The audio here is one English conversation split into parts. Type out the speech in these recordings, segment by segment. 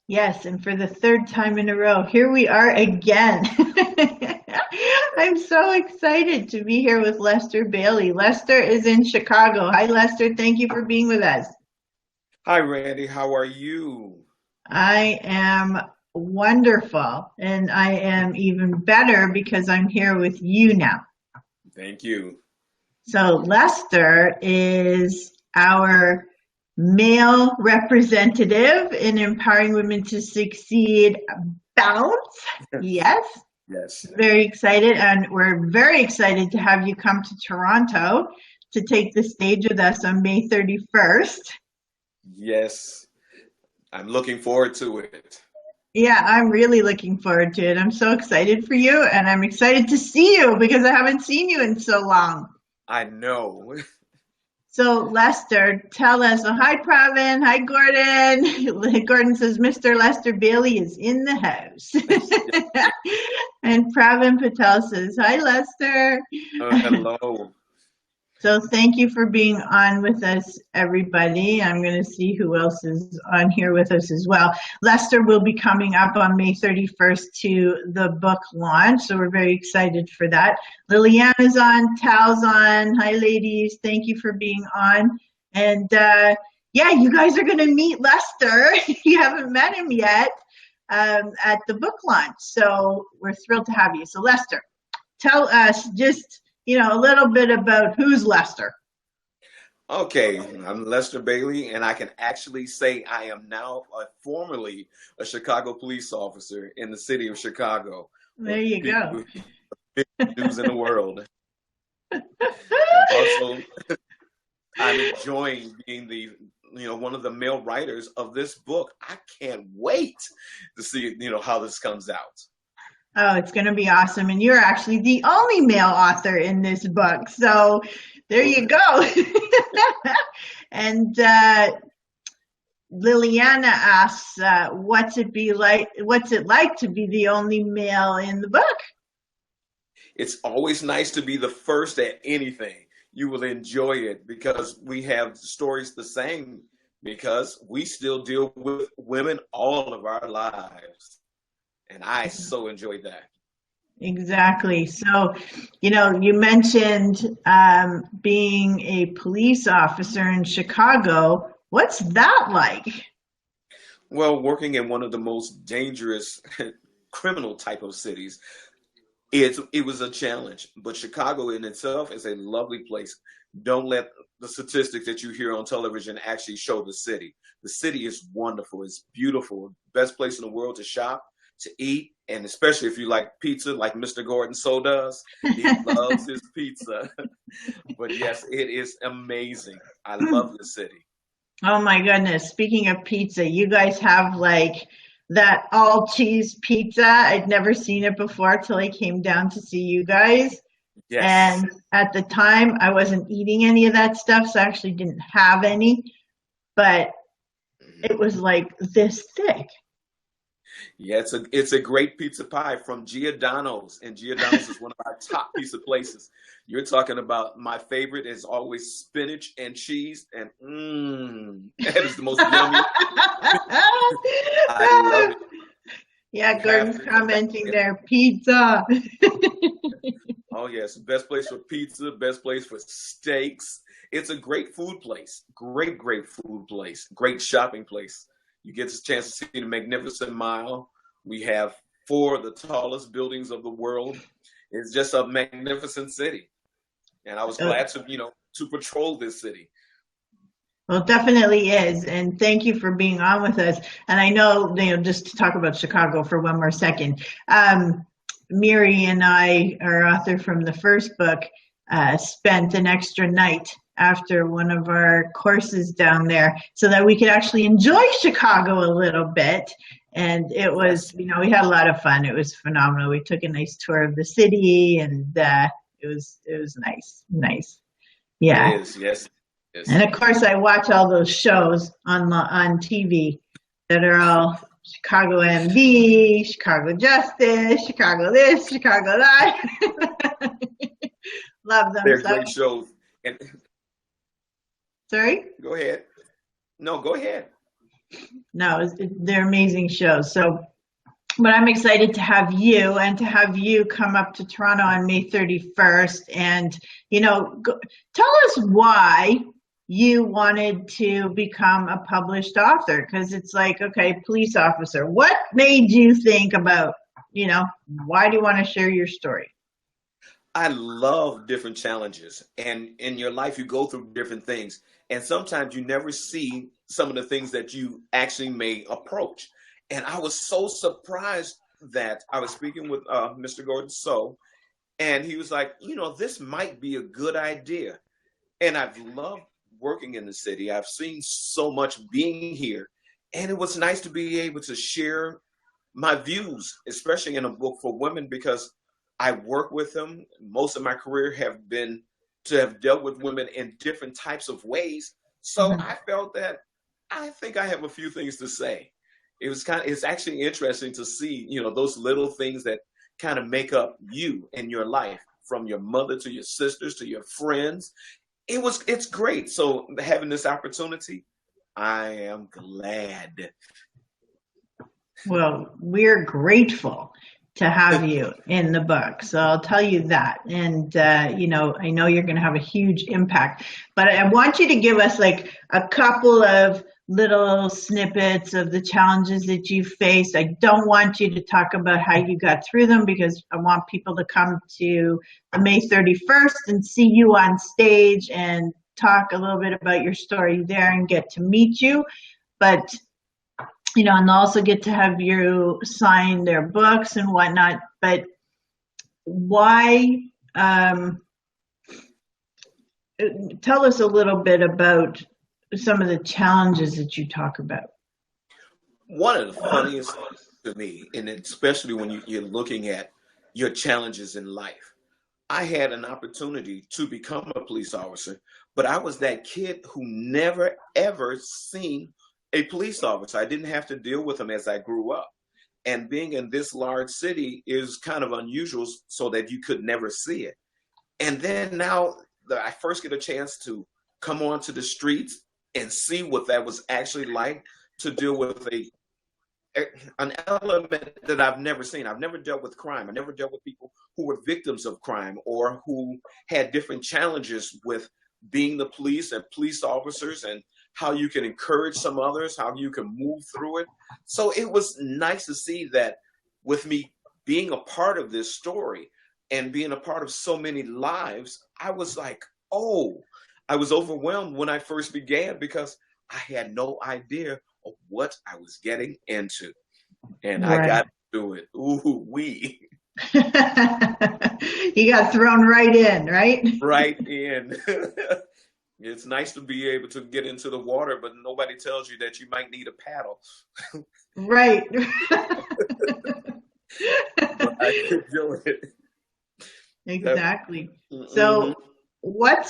Yes, and for the third time in a row, here we are again. I'm so excited to be here with Lester Bailey. Lester is in Chicago. Hi, Lester. Thank you for being with us. Hi, Randy. How are you? I am wonderful, and I am even better because I'm here with you now. Thank you. So, Lester is our male representative in empowering women to succeed. Bounce. Yes. Yes. Very excited, and we're very excited to have you come to Toronto to take the stage with us on May 31st. Yes. I'm looking forward to it. Yeah, I'm really looking forward to it. I'm so excited for you, and I'm excited to see you because I haven't seen you in so long. I know. So, Lester, tell us. Oh, hi, Pravin. Hi, Gordon. Gordon says Mr. Lester Bailey is in the house. And Pravin Patel says, hi, Lester. Hello. So thank you for being on with us, everybody. I'm going to see who else is on here with us as well. Lester will be coming up on May 31st to the book launch, so we're very excited for that. Liliana's on, Tal's on. Hi, ladies. Thank you for being on. And yeah, you guys are going to meet Lester. You haven't met him yet at the book launch, so we're thrilled to have you. So Lester, tell us just a little bit about who's Lester. Okay, I'm Lester Bailey, and I can actually say I am now formerly a Chicago police officer in the city of Chicago. There you go. Big news in the world. And also, I'm enjoying being one of the male writers of this book. I can't wait to see how this comes out. Oh, it's going to be awesome. And you're actually the only male author in this book. So there you go. And Liliana asks, what's it like to be the only male in the book? It's always nice to be the first at anything. You will enjoy it because we have stories the same because we still deal with women all of our lives. And I so enjoyed that. Exactly. So, you mentioned being a police officer in Chicago. What's that like? Well, working in one of the most dangerous criminal type of cities, it was a challenge. But Chicago in itself is a lovely place. Don't let the statistics that you hear on television actually show the city. The city is wonderful. It's beautiful. Best place in the world to shop, to eat, and especially if you like pizza, like Mr. Gordon so does. He loves his pizza. But yes, it is amazing. I love the city. Oh my goodness. Speaking of pizza, you guys have like that all cheese pizza. I'd never seen it before till I came down to see you guys. Yes. And at the time, I wasn't eating any of that stuff, so I actually didn't have any. But it was like this thick. Yeah, it's a great pizza pie from Giordano's, and Giordano's is one of our top pizza places. You're talking about my favorite is always spinach and cheese, and that is the most yummy. I love it. Yeah, You have Gordon's to. commenting there, pizza. Oh yes, best place for pizza, best place for steaks. It's a great food place, great food place, great shopping place. You get a chance to see the Magnificent Mile. We have four of the tallest buildings of the world. It's just a magnificent city, and I was glad to patrol this city. Well, it definitely is. And thank you for being on with us. And I know, just to talk about Chicago for one more second, Miri and I, our author from the first book, spent an extra night after one of our courses down there so that we could actually enjoy Chicago a little bit. And it was, we had a lot of fun. It was phenomenal. We took a nice tour of the city, and it was nice. It Yeah. is, yes, yes. And of course, I watch all those shows on TV that are all Chicago MD, Chicago Justice, Chicago this, Chicago that. Love them. They're So, great shows. And sorry. go ahead. No, go ahead. No, they're amazing shows. So, but I'm excited to have you and to have you come up to Toronto on May 31st. And, tell us why you wanted to become a published author. Because it's like, okay, police officer, what made you think about, why do you want to share your story? I love different challenges. And in your life, you go through different things. And sometimes you never see some of the things that you actually may approach. And I was so surprised that I was speaking with Mr. Gordon So, and he was like, this might be a good idea. And I've loved working in the city. I've seen so much being here. And it was nice to be able to share my views, especially in a book for women, because I work with them. Most of my career have been to have dealt with women in different types of ways. So Mhm. I felt that I think I have a few things to say. It's actually interesting to see, those little things that kind of make up you in your life, from your mother to your sisters to your friends. It's great. So having this opportunity, I am glad. Well, we're grateful to have you in the book. So I'll tell you that. And, I know you're going to have a huge impact, but I want you to give us like a couple of little snippets of the challenges that you faced. I don't want you to talk about how you got through them, because I want people to come to May 31st and see you on stage and talk a little bit about your story there and get to meet you. But and also get to have you sign their books and whatnot. But why? Tell us a little bit about some of the challenges that you talk about. One of the funniest things to me, and especially when you're looking at your challenges in life, I had an opportunity to become a police officer, but I was that kid who never ever seen a police officer. I didn't have to deal with them as I grew up. And being in this large city is kind of unusual, so that you could never see it. And then now that I first get a chance to come onto the streets and see what that was actually like, to deal with an element that I've never seen. I've never dealt with crime. I never dealt with people who were victims of crime or who had different challenges with being the police and police officers, and how you can encourage some others, how you can move through it. So it was nice to see that with me being a part of this story and being a part of so many lives, I was like, oh, I was overwhelmed when I first began, because I had no idea of what I was getting into. And I Right. got to do it. Ooh, wee. You got thrown right in, right? Right in. It's nice to be able to get into the water, but nobody tells you that you might need a paddle. Right. But I could do it. Exactly. Mm-hmm. So what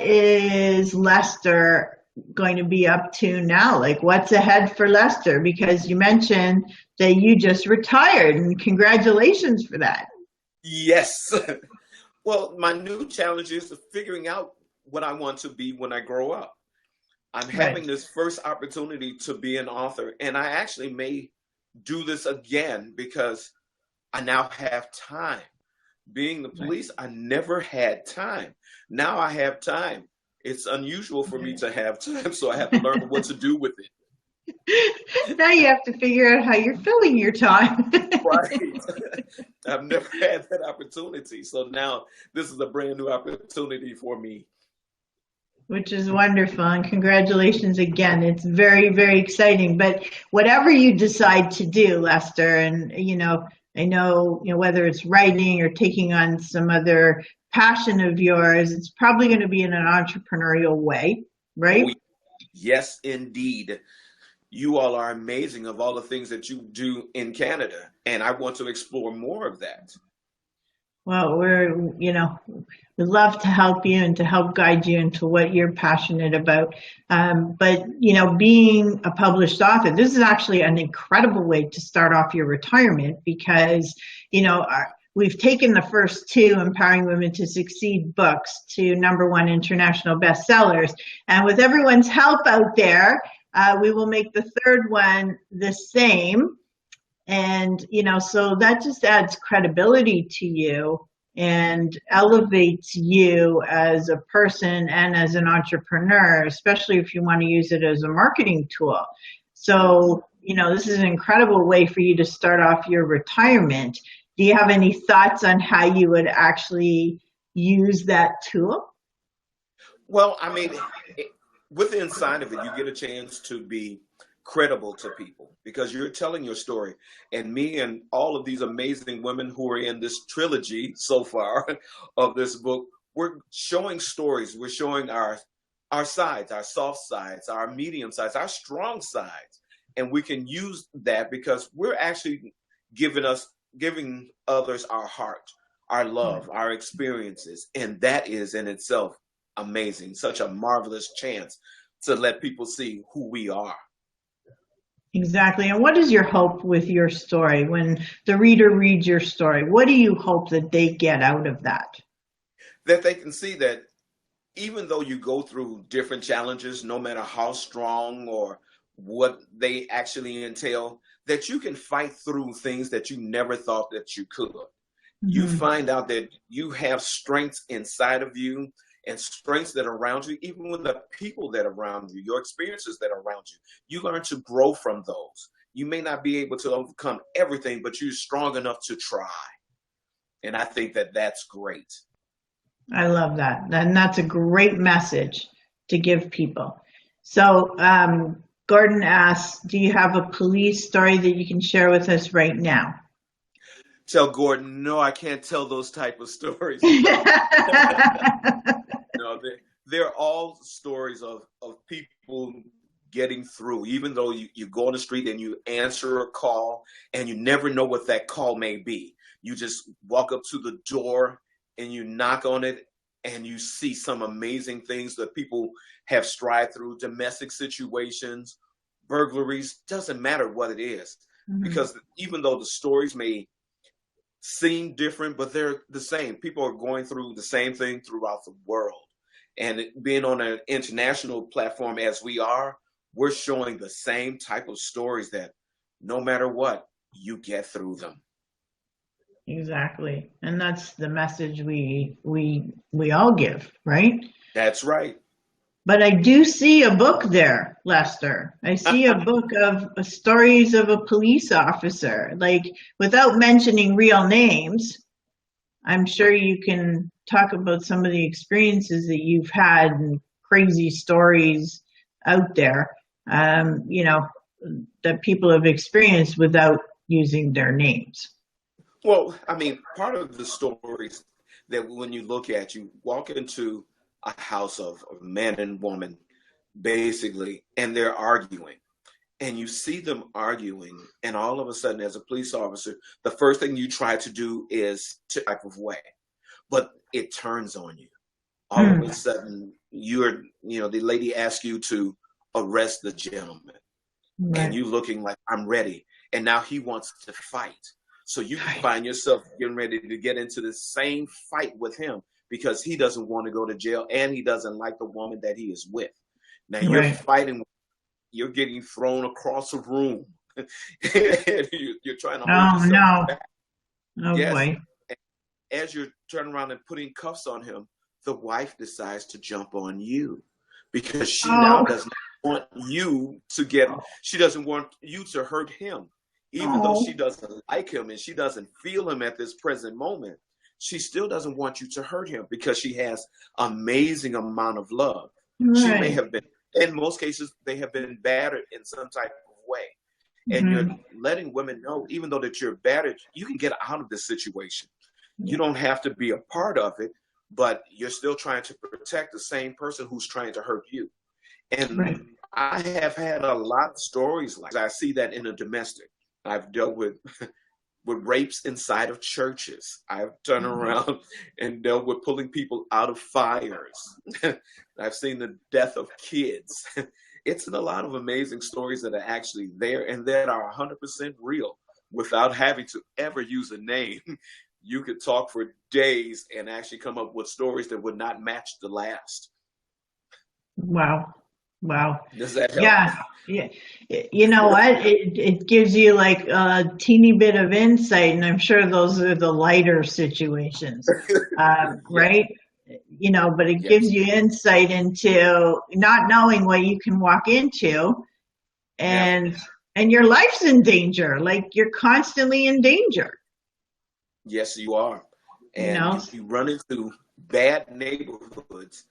is Lester going to be up to now? Like, what's ahead for Lester? Because you mentioned that you just retired, and congratulations for that. Yes. Well, my new challenge is figuring out what I want to be when I grow up. I'm having Right. this first opportunity to be an author, and I actually may do this again because I now have time. Being the Right. police, I never had time. Now I have time. It's unusual for me to have time, so I have to learn what to do with it. Now you have to figure out how you're filling your time. Right. I've never had that opportunity. So now this is a brand new opportunity for me. Which is wonderful, and congratulations again. It's very, very exciting. But whatever you decide to do, Lester, and I know, whether it's writing or taking on some other passion of yours, it's probably going to be in an entrepreneurial way, right? Oh, yes, indeed. You all are amazing of all the things that you do in Canada, and I want to explore more of that. Well, we'd love to help you and to help guide you into what you're passionate about. But, being a published author, this is actually an incredible way to start off your retirement, because, we've taken the first two Empowering Women to Succeed books to #1 international bestsellers. And with everyone's help out there, we will make the third one the same. And, so that just adds credibility to you and elevates you as a person and as an entrepreneur, especially if you want to use it as a marketing tool. So, this is an incredible way for you to start off your retirement. Do you have any thoughts on how you would actually use that tool? Well, I mean, with the inside of it, you get a chance to be credible to people because you're telling your story. And me and all of these amazing women who are in this trilogy so far of this book, we're showing stories. We're showing our sides, our soft sides, our medium sides, our strong sides. And we can use that because we're actually giving others our heart, our love, our experiences. And that is in itself amazing. Such a marvelous chance to let people see who we are. Exactly. And what is your hope with your story? When the reader reads your story, what do you hope that they get out of that? That they can see that even though you go through different challenges, no matter how strong or what they actually entail, that you can fight through things that you never thought that you could. Mm-hmm. You find out that you have strengths inside of you and strengths that are around you, even with the people that are around you, your experiences that are around you. You learn to grow from those. You may not be able to overcome everything, but you're strong enough to try. And I think that that's great. I love that. And that's a great message to give people. So Gordon asks, do you have a police story that you can share with us right now? Tell Gordon, no, I can't tell those type of stories. No, they're all stories of people getting through, even though you go on the street and you answer a call and you never know what that call may be. You just walk up to the door and you knock on it and you see some amazing things that people have strived through, domestic situations, burglaries, doesn't matter what it is. Mm-hmm. Because even though the stories may seem different, but they're the same. People are going through the same thing throughout the world. And being on an international platform as we are, we're showing the same type of stories that no matter what, you get through them. Exactly. And that's the message we all give, right? That's right. But I do see a book there, Lester. I see a book of stories of a police officer. Like, without mentioning real names, I'm sure you can talk about some of the experiences that you've had and crazy stories out there, that people have experienced without using their names. Well, I mean, part of the stories that when you look at, you walk into a house of man and woman, basically, and they're arguing. And you see them arguing, and all of a sudden, as a police officer, the first thing you try to do is to type of way, but it turns on you. All of a sudden, the lady asks you to arrest the gentleman, right. And you looking like, I'm ready. And now he wants to fight. So you can find yourself getting ready to get into the same fight with him because he doesn't want to go to jail and he doesn't like the woman that he is with. Now you're fighting, you're getting thrown across a room. And you're trying to hold yourself back. Oh, yes. Boy. As you're turning around and putting cuffs on him, the wife decides to jump on you because she now doesn't want you to she doesn't want you to hurt him. Even though she doesn't like him and she doesn't feel him at this present moment, she still doesn't want you to hurt him because she has amazing amount of love. Right. She may have been, in most cases, they have been battered in some type of way. And you're letting women know, even though that you're battered, you can get out of this situation. You don't have to be a part of it, but you're still trying to protect the same person who's trying to hurt you. And I have had a lot of stories like that. I see that in the domestic. I've dealt with rapes inside of churches. I've turned around and dealt with pulling people out of fires. I've seen the death of kids. It's a lot of amazing stories that are actually there and that are 100% real without having to ever use a name. you could talk for days and actually come up with stories that would not match the last. Wow. Wow. Does that help? Yeah. Yeah. You know what? It gives you like a teeny bit of insight, and I'm sure those are the lighter situations, Yeah. right? You know, but it gives Yes. you insight into not knowing what you can walk into, Yeah. and your life's in danger. Like you're constantly in danger, Yes, you are. you And know? you run into bad neighborhoods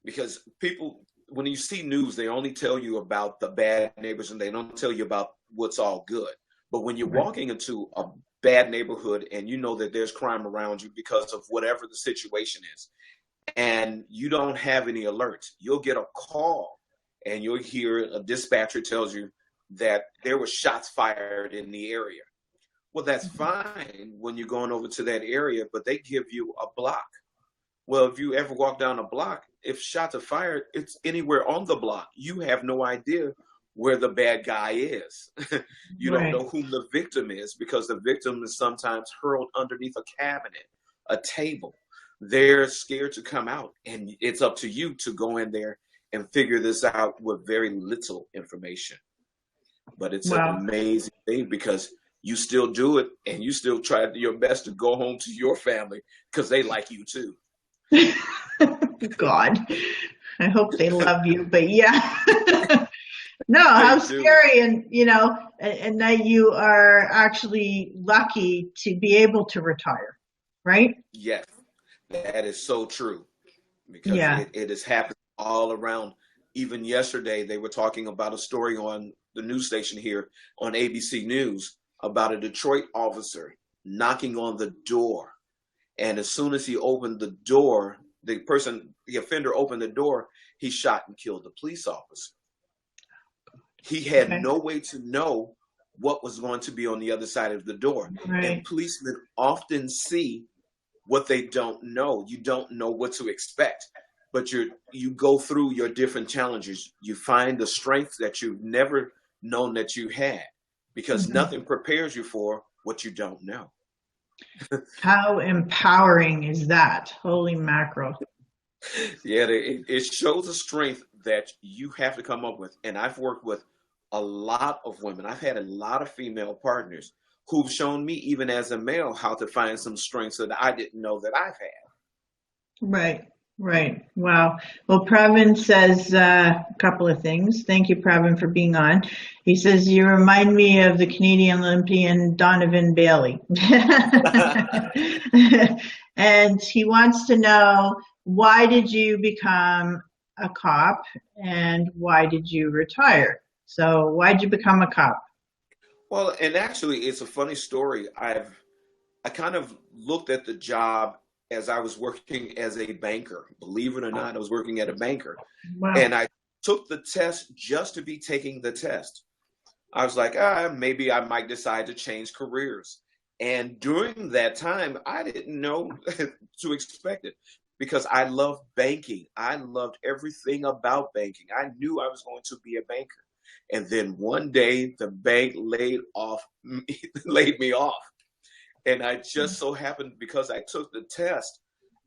because people, when you see news, they only tell you about the bad neighbors and they don't tell you about what's all good. But when you're Right. walking into a bad neighborhood and you know that there's crime around you because of whatever the situation is, and you don't have any alerts, you'll get a call and you'll hear a dispatcher tells you that there were shots fired in the area. Well, that's fine when you're going over to that area, but they give you a block. Well, if you ever walk down a block, if shots are fired, it's anywhere on the block. You have no idea where the bad guy is. You don't Right. know whom the victim is because the victim is sometimes hurled underneath a cabinet, a table. They're scared to come out, and it's up to you to go in there and figure this out with very little information. But it's an Wow. amazing thing because you still do it and you still try your best to go home to your family because they like you too. God, I hope they love you, but yeah. No, They how do. scary, and you know, and that you are actually lucky to be able to retire, right? Yes, that is so true because Yeah. it has happened all around. Even yesterday, they were talking about a story on the news station here on ABC News about a Detroit officer knocking on the door. And as soon as he opened the door, the offender opened the door, he shot and killed the police officer. He had Okay. no way to know what was going to be on the other side of the door. And Right. policemen often see what they don't know. You don't know what to expect, but you go through your different challenges. You find the strength that you've never known that you had because Mhm. nothing prepares you for what you don't know. How empowering is that? Holy mackerel. Yeah, it shows a strength that you have to come up with. And I've worked with a lot of women. I've had a lot of female partners who've shown me, even as a male, how to find some strengths that I didn't know that I've had. Right. Right. Wow. Well, Pravin says a couple of things. Thank you, Pravin, for being on. He says, you remind me of the Canadian Olympian Donovan Bailey. And he wants to know, why did you become a cop and why did you retire? So, why did you become a cop? Well, and actually, it's a funny story. I kind of looked at the job as I was working as a banker. Believe it or not, I was working at a banker, Wow. and I took the test just to be taking the test. I was like, maybe I might decide to change careers. And during that time, I didn't know to expect it because I loved banking. I loved everything about banking. I knew I was going to be a banker. And then one day, the bank laid me off. And I just so happened because I took the test,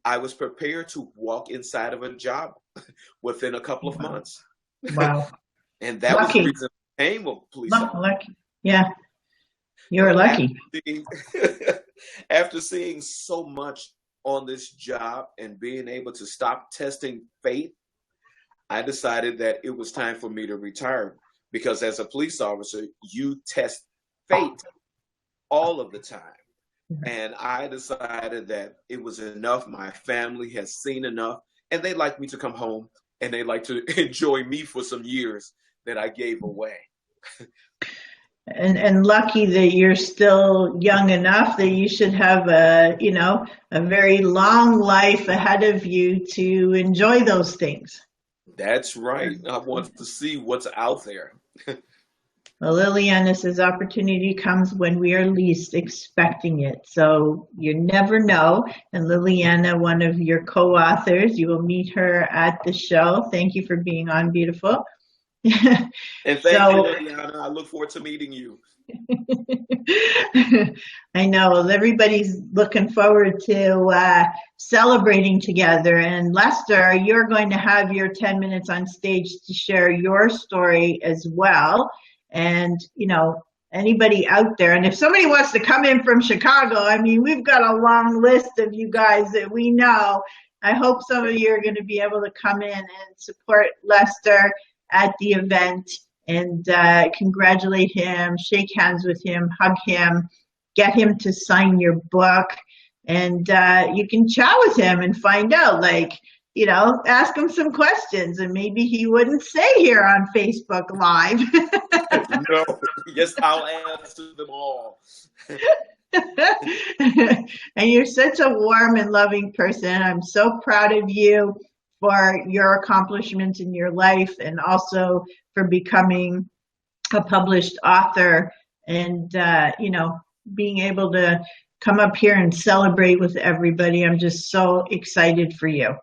I was prepared to walk inside of a job within a couple of Wow. months. Wow. And that was the Lucky. reason I became a police officer. Lucky. Yeah, you're But lucky. seeing, after seeing so much on this job and being able to stop testing fate, I decided that it was time for me to retire because as a police officer, you test fate all of the time. And I decided that it was enough. My family has seen enough, and they like me to come home and they like to enjoy me for some years that I gave away. And lucky that you're still young enough that you should have a, you know, a very long life ahead of you to enjoy those things. That's right. I want to see what's out there. Well, Liliana says opportunity comes when we are least expecting it. So you never know. And Liliana, one of your co-authors, you will meet her at the show. Thank you for being on, beautiful. And thank you, So Liliana. I look forward to meeting you. I know, well, everybody's looking forward to celebrating together. And Lester, you're going to have your 10 minutes on stage to share your story as well. And, anybody out there, and if somebody wants to come in from Chicago, I mean, we've got a long list of you guys that we know. I hope some of you are going to be able to come in and support Lester at the event and congratulate him, shake hands with him, hug him, get him to sign your book. And you can chat with him and find out, ask him some questions, and maybe he wouldn't say here on Facebook Live. No, yes, I'll answer them all. And you're such a warm and loving person. I'm so proud of you for your accomplishments in your life and also for becoming a published author and, being able to come up here and celebrate with everybody. I'm just so excited for you.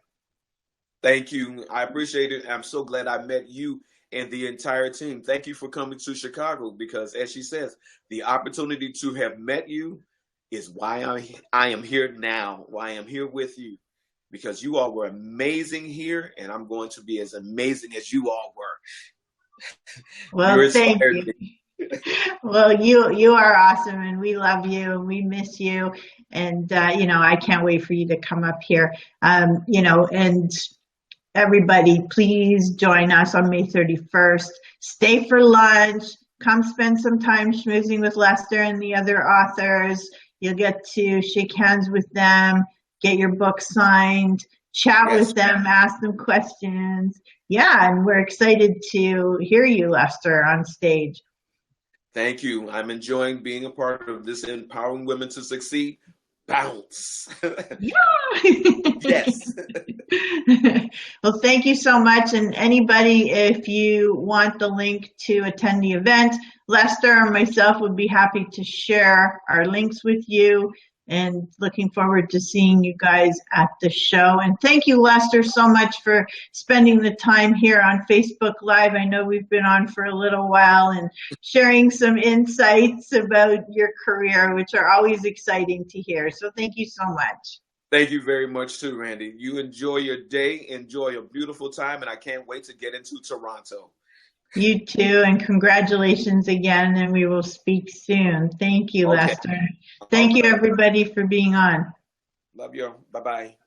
Thank you. I appreciate it. I'm so glad I met you and the entire team. Thank you for coming to Chicago because, as she says, the opportunity to have met you is why I am here now, why I am here with you, because you all were amazing here, and I'm going to be as amazing as you all were. Well, thank you. Well, you are awesome, and we love you, and we miss you, and I can't wait for you to come up here. And everybody, please join us on May 31st. Stay for lunch. Come spend some time schmoozing with Lester and the other authors. You'll get to shake hands with them, get your book signed, chat with them, ask them questions. Yeah, and we're excited to hear you, Lester, on stage. Thank you. I'm enjoying being a part of this Empowering Women to Succeed. Bounce. Yeah. Yes. Well, thank you so much. And anybody, if you want the link to attend the event, Lester or myself would be happy to share our links with you. And looking forward to seeing you guys at the show. And thank you, Lester, so much for spending the time here on Facebook Live. I know we've been on for a little while and sharing some insights about your career, which are always exciting to hear. So thank you so much. Thank you very much too, Randy. You enjoy your day, enjoy a beautiful time, and I can't wait to get into Toronto. You too, and congratulations again, and we will speak soon. Thank you, Lester. Thank you, everybody, for being on. Love you. Bye-bye.